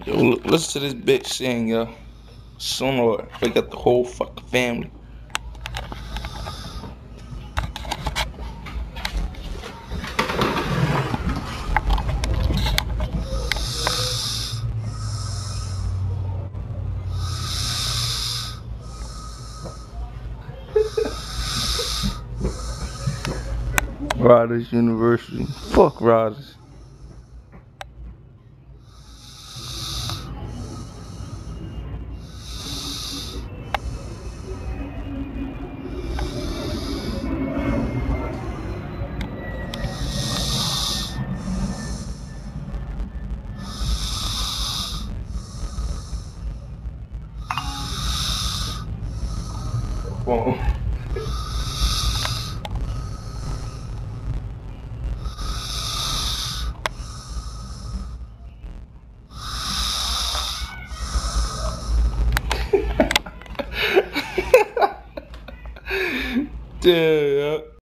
Yo, listen to this bitch sing, yo. Sonor. We got the whole fucking family. Riders University. Fuck Riders. Phone. Damn, yo.